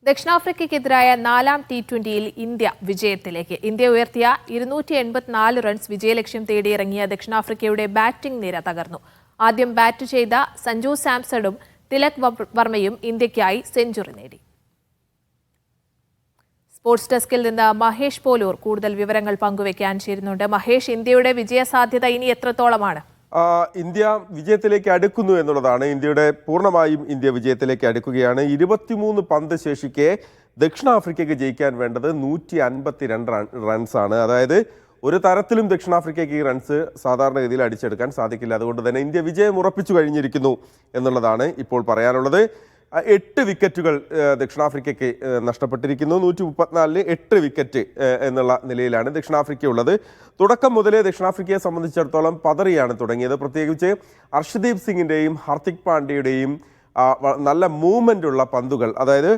ദക്ഷിണാഫ്രിക്കയ്ക്കെതിരായ 4ാം T20യിൽ India വിജയത്തിലേക്ക്. India ഉയർത്തിയ 284 runs വിജയലക്ഷ്യം തേടിയിറങ്ങിയ ദക്ഷിണാഫ്രിക്കയുടെ ബാറ്റിംഗ് നിര തകർന്നു. ആദ്യം ബാറ്റ് ചെയ്ത സഞ്ജു സാംസണും തിലക് വർമ്മയും ഇന്ത്യയ്ക്കായി സെഞ്ചുറി നേടി. സ്പോർട്സ് ഡെസ്കിൽ നിന്ന് മഹേഷ് പോലൂർ കൂടുതൽ വിവരങ്ങൾ പങ്കുവയ്ക്കാൻ ചേരുന്നുണ്ട്. മഹേഷ്, ഇന്ത്യയുടെ വിജയസാധ്യത ഇനി എത്രത്തോളമാണ്? ഇന്ത്യ വിജയത്തിലേക്ക് അടുക്കുന്നു എന്നുള്ളതാണ്. പൂർണ്ണമായും ഇന്ത്യ വിജയത്തിലേക്ക് അടുക്കുകയാണ്. 23 പന്ത് ശേഷിക്കെ ദക്ഷിണാഫ്രിക്കയ്ക്ക് ജയിക്കാൻ വേണ്ടത് 152 റൺസാണ്. അതായത് ഒരു തരത്തിലും ദക്ഷിണാഫ്രിക്കയ്ക്ക് ഈ റൺസ് സാധാരണഗതിയിൽ അടിച്ചെടുക്കാൻ സാധിക്കില്ല. അതുകൊണ്ട് തന്നെ ഇന്ത്യ വിജയം ഉറപ്പിച്ചു കഴിഞ്ഞിരിക്കുന്നു എന്നുള്ളതാണ് ഇപ്പോൾ പറയാനുള്ളത്. 8 വിക്കറ്റുകൾ ദക്ഷിണാഫ്രിക്കയ്ക്ക് നഷ്ടപ്പെട്ടിരിക്കുന്നു. 134-ന് 8 വിക്കറ്റ് എന്നുള്ള നിലയിലാണ് ദക്ഷിണാഫ്രിക്ക ഉള്ളത്. തുടക്കം മുതലേ ദക്ഷിണാഫ്രിക്കയെ സംബന്ധിച്ചിടത്തോളം പതറിയാണ് തുടങ്ങിയത്. പ്രത്യേകിച്ച് അർഷദീപ് സിംഗിൻ്റെയും ഹാർദിക് പാണ്ഡ്യയുടെയും നല്ല മൂവ്മെൻ്റ് ഉള്ള പന്തുകൾ, അതായത്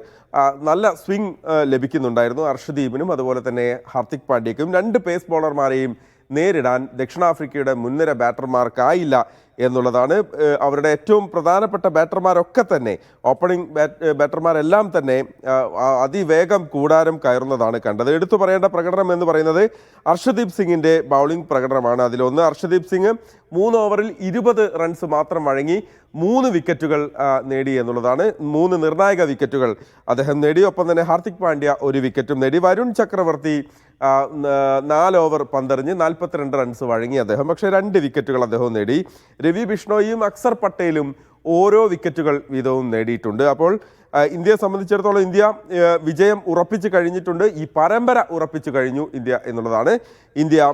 നല്ല സ്വിംഗ് ലഭിക്കുന്നുണ്ടായിരുന്നു അർഷദീപിനും അതുപോലെ തന്നെ ഹാർദിക് പാണ്ഡ്യയ്ക്കും. 2 പേസ് ബോളർമാരെയും നേരിടാൻ ദക്ഷിണാഫ്രിക്കയുടെ മുൻനിര ബാറ്റർമാർക്കായില്ല എന്നുള്ളതാണ്. അവരുടെ ഏറ്റവും പ്രധാനപ്പെട്ട ബാറ്റർമാരൊക്കെ തന്നെ, ഓപ്പണിംഗ് ബാറ്റർമാരെല്ലാം തന്നെ അതിവേഗം കൂടാരം കയറുന്നതാണ് കണ്ടത്. എടുത്തു പറയേണ്ട പ്രകടനം എന്ന് പറയുന്നത് അർഷദീപ് സിംഗിൻ്റെ ബൗളിംഗ് പ്രകടനമാണ്. അതിലൊന്ന്, അർഷദീപ് സിംഗ് 3 ഓവറിൽ 20 റൺസ് മാത്രം വഴങ്ങി 3 വിക്കറ്റുകൾ നേടി എന്നുള്ളതാണ്. 3 നിർണായക വിക്കറ്റുകൾ അദ്ദേഹം നേടി. ഒപ്പം തന്നെ ഹാർദിക് പാണ്ഡ്യ 1 വിക്കറ്റും നേടി. വരുൺ ചക്രവർത്തി 4 ഓവർ പന്തെറിഞ്ഞ് 42 റൺസ് വഴങ്ങി അദ്ദേഹം, പക്ഷേ 2 വിക്കറ്റുകൾ അദ്ദേഹം നേടി. രവി ബിഷ്ണോയും അക്സർ പട്ടേലും ഓരോ വിക്കറ്റുകൾ വീതവും നേടിയിട്ടുണ്ട്. അപ്പോൾ ഇന്ത്യയെ സംബന്ധിച്ചിടത്തോളം ഇന്ത്യ വിജയം ഉറപ്പിച്ചു കഴിഞ്ഞിട്ടുണ്ട്. ഈ പരമ്പര ഉറപ്പിച്ചു കഴിഞ്ഞു ഇന്ത്യ എന്നുള്ളതാണ്.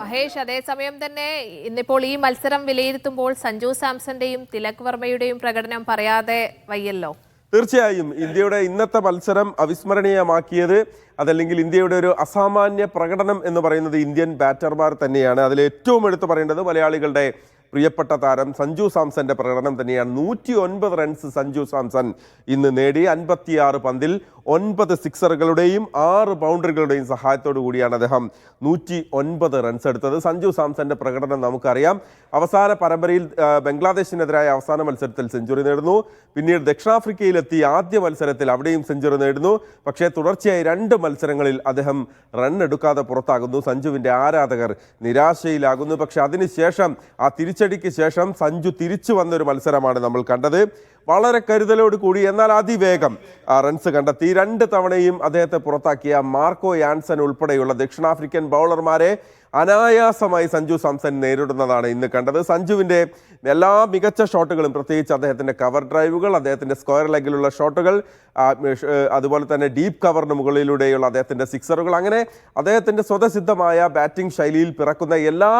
മഹേഷ്, അതേസമയം തന്നെ ഇന്നിപ്പോൾ ഈ മത്സരം വിലയിരുത്തുമ്പോൾ സഞ്ജു സാംസന്റെയും തിലക് വർമ്മയുടെയും പ്രകടനം പറയാതെ വയ്യല്ലോ. തീർച്ചയായും ഇന്ത്യയുടെ ഇന്നത്തെ മത്സരം അവിസ്മരണീയമാക്കിയത്, അതല്ലെങ്കിൽ ഇന്ത്യയുടെ ഒരു അസാമാന്യ പ്രകടനം എന്ന് പറയുന്നത് ഇന്ത്യൻ ബാറ്റർമാർ തന്നെയാണ്. അതിൽ ഏറ്റവും എടുത്തു പറയേണ്ടത് മലയാളികളുടെ പ്രിയപ്പെട്ട താരം സഞ്ജു സാംസന്റെ പ്രകടനം തന്നെയാണ്. 109 റൺസ് സഞ്ജു സാംസൺ ഇന്ന് നേടി. 56 പന്തിൽ 9 സിക്സറുകളുടെയും 6 ബൗണ്ടറികളുടെയും സഹായത്തോടു കൂടിയാണ് അദ്ദേഹം 109 റൺസ് എടുത്തത്. സഞ്ജു സാംസന്റെ പ്രകടനം നമുക്കറിയാം. അവസാന പരമ്പരയിൽ ബംഗ്ലാദേശിനെതിരായ അവസാന മത്സരത്തിൽ സെഞ്ചുറി നേടുന്നു. പിന്നീട് ദക്ഷിണാഫ്രിക്കയിലെത്തി ആദ്യ മത്സരത്തിൽ അവിടെയും സെഞ്ചുറി നേടുന്നു. പക്ഷേ തുടർച്ചയായി 2 മത്സരങ്ങളിൽ അദ്ദേഹം റൺ എടുക്കാതെ പുറത്താകുന്നു. സഞ്ജുവിൻ്റെ ആരാധകർ നിരാശയിലാകുന്നു. പക്ഷെ അതിനുശേഷം ആ തിരിച്ചടിക്ക് ശേഷം സഞ്ജു തിരിച്ചു വന്നൊരു മത്സരമാണ് നമ്മൾ കണ്ടത്. വളരെ കരുതലോട് കൂടി എന്നാൽ അതിവേഗം റൺസ് കണ്ടെത്തി. 2 തവണയും അദ്ദേഹത്തെ പുറത്താക്കിയ മാർക്കോ യാൻസൺ ഉൾപ്പെടെയുള്ള ദക്ഷിണാഫ്രിക്കൻ ബൗളർമാരെ അനായാസമായി സഞ്ജു സാംസൺ നേരിടുന്നതാണ് ഇന്ന് കണ്ടത്. സഞ്ജുവിൻ്റെ എല്ലാ മികച്ച ഷോട്ടുകളും, പ്രത്യേകിച്ച് അദ്ദേഹത്തിൻ്റെ കവർ ഡ്രൈവുകൾ, അദ്ദേഹത്തിൻ്റെ സ്ക്വയർ ലെഗിലുള്ള ഷോട്ടുകൾ, അതുപോലെ തന്നെ ഡീപ്പ് കവറിന് മുകളിലൂടെയുള്ള അദ്ദേഹത്തിൻ്റെ സിക്സറുകൾ, അങ്ങനെ അദ്ദേഹത്തിൻ്റെ സ്വതസിദ്ധമായ ബാറ്റിംഗ് ശൈലിയിൽ പിറക്കുന്ന എല്ലാ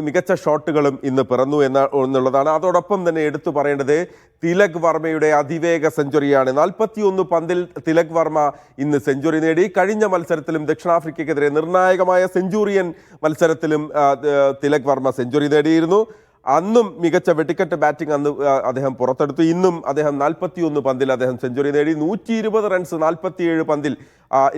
മികച്ച ഷോട്ടുകളും ഇന്ന് പിറന്നു എന്നുള്ളതാണ്. അതോടൊപ്പം തന്നെ എടുത്തു പറയേണ്ടത് തിലക് വർമ്മയുടെ അതിവേഗ സെഞ്ചുറിയാണ്. 41 പന്തിൽ തിലക് വർമ്മ ഇന്ന് സെഞ്ചുറി നേടി. കഴിഞ്ഞ മത്സരത്തിലും ദക്ഷിണാഫ്രിക്കയ്ക്കെതിരെ നിർണായകമായ സെഞ്ചുറിയൻ മത്സരത്തിലും തിലക് വർമ്മ സെഞ്ചുറി നേടിയിരുന്നു. അന്നും മികച്ച വെട്ടിക്കെട്ട് ബാറ്റിംഗ് അന്ന് അദ്ദേഹം പുറത്തെടുത്തു. ഇന്നും അദ്ദേഹം 41 പന്തിൽ അദ്ദേഹം സെഞ്ചുറി നേടി. 120 റൺസ് 47 പന്തിൽ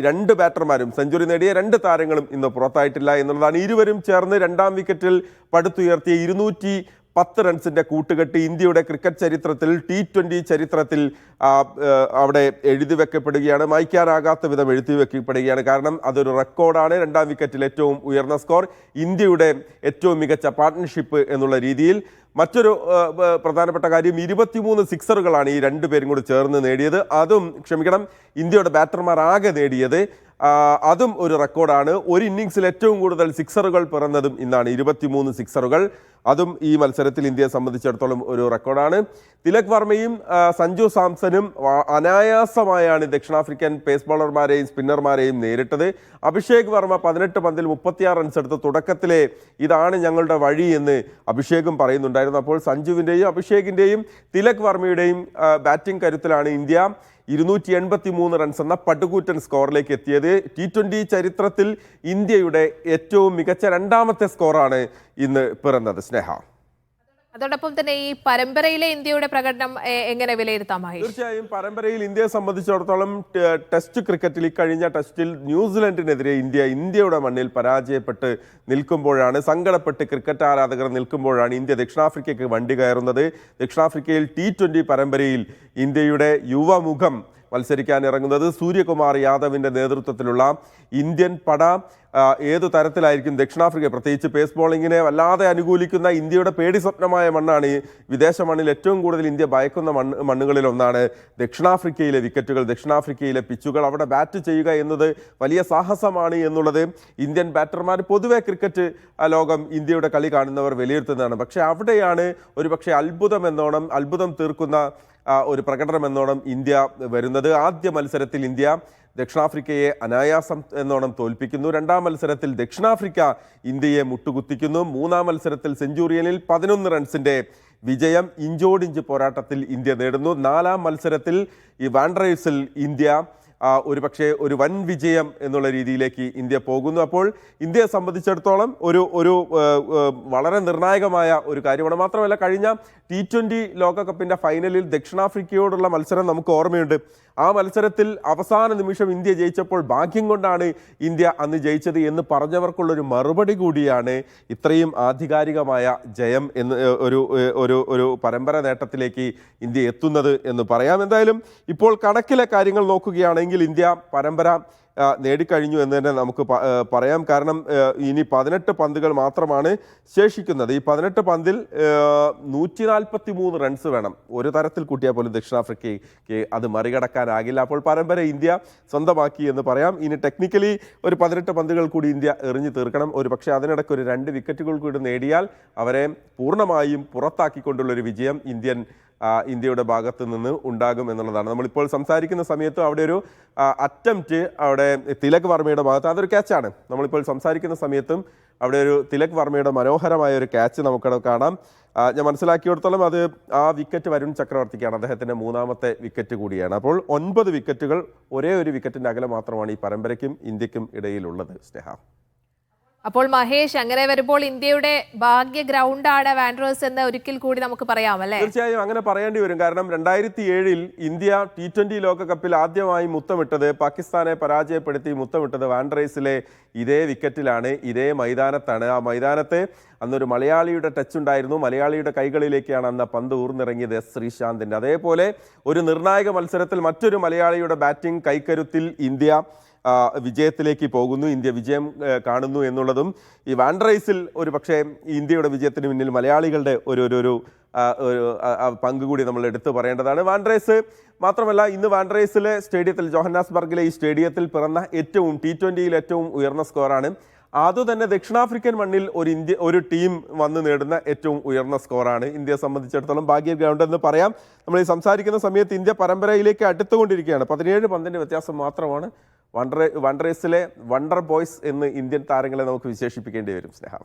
2 ബാറ്റർമാരും സെഞ്ചുറി നേടിയ 2 താരങ്ങളും ഇന്ന് പുറത്തായിട്ടില്ല എന്നുള്ളതാണ്. ഇരുവരും ചേർന്ന് 2ാം വിക്കറ്റിൽ പടുത്തുയർത്തിയ 210 റൺസിന്റെ കൂട്ടുകെട്ട് ഇന്ത്യയുടെ ക്രിക്കറ്റ് ചരിത്രത്തിൽ, T20 ചരിത്രത്തിൽ അവിടെ എഴുതി വെക്കപ്പെടുകയാണ്. മായ്ക്കാനാകാത്ത വിധം എഴുതി വെക്കപ്പെടുകയാണ്. കാരണം അതൊരു റെക്കോർഡാണ്. 2ാം വിക്കറ്റിൽ ഏറ്റവും ഉയർന്ന സ്കോർ, ഇന്ത്യയുടെ ഏറ്റവും മികച്ച പാർട്ട്ണർഷിപ്പ് എന്നുള്ള രീതിയിൽ. മറ്റൊരു പ്രധാനപ്പെട്ട കാര്യം, 23 സിക്സറുകളാണ് ഈ 2 പേരും കൂടി ചേർന്ന് നേടിയത്. ഇന്ത്യയുടെ ബാറ്റർമാർ ആകെ നേടിയത് അതും ഒരു റെക്കോർഡാണ്. ഒരു ഇന്നിങ്സിൽ ഏറ്റവും കൂടുതൽ സിക്സറുകൾ പിറന്നതും ഇന്നാണ്. 23 സിക്സറുകൾ, അതും ഈ മത്സരത്തിൽ ഇന്ത്യയെ സംബന്ധിച്ചിടത്തോളം ഒരു റെക്കോർഡാണ്. തിലക് വർമ്മയും സഞ്ജു സാംസണും അനായാസമായാണ് ദക്ഷിണാഫ്രിക്കൻ പേസ് ബോളർമാരെയും സ്പിന്നർമാരെയും നേരിട്ടത്. അഭിഷേക് വർമ്മ 18 പന്തിൽ 36 റൺസ് എടുത്ത് തുടക്കത്തിലെ ഇതാണ് ഞങ്ങളുടെ വഴി എന്ന് അഭിഷേകും പറയുന്നുണ്ടായിരുന്നു. അപ്പോൾ സഞ്ജുവിൻ്റെയും അഭിഷേകിൻ്റെയും തിലക് വർമ്മയുടെയും ബാറ്റിംഗ് കരുത്തിലാണ് ഇന്ത്യ 283 റൺസ് എന്ന പടുകൂറ്റൻ സ്കോറിലേക്ക് എത്തിയത്. T20 ചരിത്രത്തിൽ ഇന്ത്യയുടെ ഏറ്റവും മികച്ച 2ാമത്തെ സ്കോറാണ് ഇന്ന് പിറന്നത്. സ്നേഹ, അതോടൊപ്പം തന്നെ ഈ പരമ്പരയിലെ ഇന്ത്യയുടെ പ്രകടനം എങ്ങനെ വിലയിരുത്താം? തീർച്ചയായും പരമ്പരയിൽ ഇന്ത്യയെ സംബന്ധിച്ചിടത്തോളം ടെസ്റ്റ് ക്രിക്കറ്റിൽ കഴിഞ്ഞ ടെസ്റ്റിൽ ന്യൂസിലൻഡിനെതിരെ ഇന്ത്യയുടെ മണ്ണിൽ പരാജയപ്പെട്ട് നിൽക്കുമ്പോഴാണ്, സങ്കടപ്പെട്ട് ക്രിക്കറ്റ് ആരാധകർ നിൽക്കുമ്പോഴാണ് ഇന്ത്യ ദക്ഷിണാഫ്രിക്കയ്ക്ക് വണ്ടി കയറുന്നത്. ദക്ഷിണാഫ്രിക്കയിൽ T20 പരമ്പരയിൽ ഇന്ത്യയുടെ യുവമുഖം മത്സരിക്കാൻ ഇറങ്ങുന്നത്. സൂര്യകുമാർ യാദവിൻ്റെ നേതൃത്വത്തിലുള്ള ഇന്ത്യൻ പട ഏതു തരത്തിലായിരിക്കും ദക്ഷിണാഫ്രിക്ക, പ്രത്യേകിച്ച് പേസ് ബോളിങ്ങിനെ വല്ലാതെ അനുകൂലിക്കുന്ന ഇന്ത്യയുടെ പേടി സ്വപ്നമായ മണ്ണാണ് ഈ വിദേശ മണ്ണിൽ ഏറ്റവും കൂടുതൽ ഇന്ത്യ ഭയക്കുന്ന മണ്ണുകളിൽ ഒന്നാണ് ദക്ഷിണാഫ്രിക്കയിലെ വിക്കറ്റുകൾ, ദക്ഷിണാഫ്രിക്കയിലെ പിച്ചുകൾ. അവിടെ ബാറ്റ് ചെയ്യുക എന്നത് വലിയ സാഹസമാണ് എന്നുള്ളത് ഇന്ത്യൻ ബാറ്റർമാർ പൊതുവെ ക്രിക്കറ്റ് ലോകം ഇന്ത്യയുടെ കളി കാണുന്നവർ വിലയിരുത്തുന്നതാണ്. പക്ഷേ അവിടെയാണ് ഒരുപക്ഷെ അത്ഭുതം തീർക്കുന്ന ഒരു പ്രകടനം എന്നോണം ഇന്ത്യ വരുന്നത്. ആദ്യ മത്സരത്തിൽ ഇന്ത്യ ദക്ഷിണാഫ്രിക്കയെ അനായാസം എന്നോണം തോൽപ്പിക്കുന്നു. രണ്ടാം മത്സരത്തിൽ ദക്ഷിണാഫ്രിക്ക ഇന്ത്യയെ മുട്ടുകുത്തിക്കുന്നു. മൂന്നാം മത്സരത്തിൽ സെഞ്ചുറിയനിൽ 11 റൺസിന്റെ വിജയം ഇഞ്ചോടിഞ്ച് പോരാട്ടത്തിൽ ഇന്ത്യ നേടുന്നു. നാലാം മത്സരത്തിൽ ഈ വാൻഡറേഴ്സിൽ ഇന്ത്യ ഒരുപക്ഷെ ഒരു വൻ വിജയം എന്നുള്ള രീതിയിലേക്ക് ഇന്ത്യ പോകുന്നു. അപ്പോൾ ഇന്ത്യയെ സംബന്ധിച്ചിടത്തോളം ഒരു വളരെ നിർണായകമായ ഒരു കാര്യമാണ്. മാത്രമല്ല കഴിഞ്ഞ T20 ലോകകപ്പിൻ്റെ ഫൈനലിൽ ദക്ഷിണാഫ്രിക്കയോടുള്ള മത്സരം നമുക്ക് ഓർമ്മയുണ്ട്. ആ മത്സരത്തിൽ അവസാന നിമിഷം ഇന്ത്യ ജയിച്ചപ്പോൾ ഭാഗ്യം കൊണ്ടാണ് ഇന്ത്യ അന്ന് ജയിച്ചത് എന്ന് പറഞ്ഞവർക്കുള്ളൊരു മറുപടി കൂടിയാണ് ഇത്രയും ആധികാരികമായ ജയം എന്ന് ഒരു പരമ്പര നേട്ടത്തിലേക്ക് ഇന്ത്യ എത്തുന്നത് എന്ന് പറയാം. എന്തായാലും ഇപ്പോൾ കണക്കിലെ കാര്യങ്ങൾ നോക്കുകയാണെങ്കിൽ ഇന്ത്യ പരമ്പര നേടിക്കഴിഞ്ഞു എന്ന് തന്നെ നമുക്ക് പറയാം. കാരണം ഇനി 18 പന്തുകൾ മാത്രമാണ് ശേഷിക്കുന്നത്. ഈ 18 പന്തിൽ 143 റൺസ് വേണം. ഒരു തരത്തിൽ കൂട്ടിയാൽ പോലും ദക്ഷിണാഫ്രിക്കയ്ക്ക് അത് മറികടക്കാനാകില്ല. അപ്പോൾ പരമ്പര ഇന്ത്യ സ്വന്തമാക്കി എന്ന് പറയാം. ഇനി ടെക്നിക്കലി ഒരു 18 പന്തുകൾ കൂടി ഇന്ത്യ എറിഞ്ഞു തീർക്കണം. ഒരു പക്ഷേ അതിനിടയ്ക്ക് ഒരു 2 വിക്കറ്റുകൾ കൂടി നേടിയാൽ അവരെ പൂർണ്ണമായും പുറത്താക്കിക്കൊണ്ടുള്ളൊരു വിജയം ഇന്ത്യയുടെ ഭാഗത്ത് നിന്ന് ഉണ്ടാകും എന്നുള്ളതാണ്. നമ്മളിപ്പോൾ സംസാരിക്കുന്ന സമയത്ത് അവിടെ ഒരു അറ്റംപ്റ്റ് അവിടെ തിലക് വർമ്മയുടെ ഭാഗത്ത്, അതൊരു ക്യാച്ചാണ്. നമ്മളിപ്പോൾ സംസാരിക്കുന്ന സമയത്തും അവിടെ ഒരു തിലക് വർമ്മയുടെ മനോഹരമായ ഒരു ക്യാച്ച് നമുക്കവിടെ കാണാം. ഞാൻ മനസ്സിലാക്കിയിടത്തോളം അത് ആ വിക്കറ്റ് വരുൺ ചക്രവർത്തിക്കാണ്, അദ്ദേഹത്തിൻ്റെ 3ാമത്തെ വിക്കറ്റ് കൂടിയാണ്. അപ്പോൾ 9 വിക്കറ്റുകൾ, ഒരേ ഒരു വിക്കറ്റിൻ്റെ അകലം മാത്രമാണ് ഈ പരമ്പരയ്ക്കും ഇന്ത്യക്കും ഇടയിലുള്ളത്. സ്നേഹ, അപ്പോൾ മഹേഷ്, അങ്ങനെ വരുമ്പോൾ ഇന്ത്യയുടെ ഭാഗ്യ ഗ്രൗണ്ടാണ് വാൻഡറേഴ്സ് എന്ന് ഒരിക്കൽ കൂടി നമുക്ക് പറയാം അല്ലേ? തീർച്ചയായും അങ്ങനെ പറയേണ്ടി വരും. കാരണം 2007 ഇന്ത്യ T20 ലോകകപ്പിൽ ആദ്യമായി മുത്തമിട്ടത്, പാകിസ്ഥാനെ പരാജയപ്പെടുത്തി മുത്തമിട്ടത് വാൻഡറേഴ്സിലെ ഇതേ വിക്കറ്റിലാണ്, ഇതേ മൈതാനത്താണ്. ആ മൈതാനത്ത് അന്നൊരു മലയാളിയുടെ ടച്ച് ഉണ്ടായിരുന്നു. മലയാളിയുടെ കൈകളിലേക്കാണ് അന്ന് പന്ത് ഊർന്നിറങ്ങിയത്, S. ശ്രീശാന്തിൻ്റെ. അതേപോലെ ഒരു നിർണായക മത്സരത്തിൽ മറ്റൊരു മലയാളിയുടെ ബാറ്റിംഗ് കൈക്കരുത്തിൽ ഇന്ത്യ വിജയത്തിലേക്ക് പോകുന്നു. ഇന്ത്യ വിജയം കാണുന്നു എന്നുള്ളതും ഈ വാൻഡറേഴ്സിൽ ഒരു പക്ഷേ ഇന്ത്യയുടെ വിജയത്തിന് പിന്നിൽ മലയാളികളുടെ ഒരു പങ്ക് കൂടി നമ്മൾ എടുത്തു പറയേണ്ടതാണ്. വാൻഡറേഴ്സ് മാത്രമല്ല, ഇന്ന് വാൻഡറേഴ്സിലെ സ്റ്റേഡിയത്തിൽ, ജോഹന്നാസ്ബർഗിലെ ഈ സ്റ്റേഡിയത്തിൽ പിറന്ന ഏറ്റവും T20യിൽ ഏറ്റവും ഉയർന്ന സ്കോറാണ്. അതുതന്നെ ദക്ഷിണാഫ്രിക്കൻ മണ്ണിൽ ഒരു ടീം വന്ന് നേടുന്ന ഏറ്റവും ഉയർന്ന സ്കോറാണ്. ഇന്ത്യയെ സംബന്ധിച്ചിടത്തോളം ഭാഗ്യ ഗ്രൗണ്ട് എന്ന് പറയാം. നമ്മൾ ഈ സംസാരിക്കുന്ന സമയത്ത് ഇന്ത്യ പരമ്പരയിലേക്ക് അടുത്തുകൊണ്ടിരിക്കുകയാണ്. 17 പന്തിൻ്റെ വ്യത്യാസം മാത്രമാണ്. വാൻഡറേഴ്സിലെ വണ്ടർ ബോയ്സ് എന്ന് ഇന്ത്യൻ താരങ്ങളെ നമുക്ക് വിശേഷിപ്പിക്കേണ്ടി വരും. സ്നേഹം.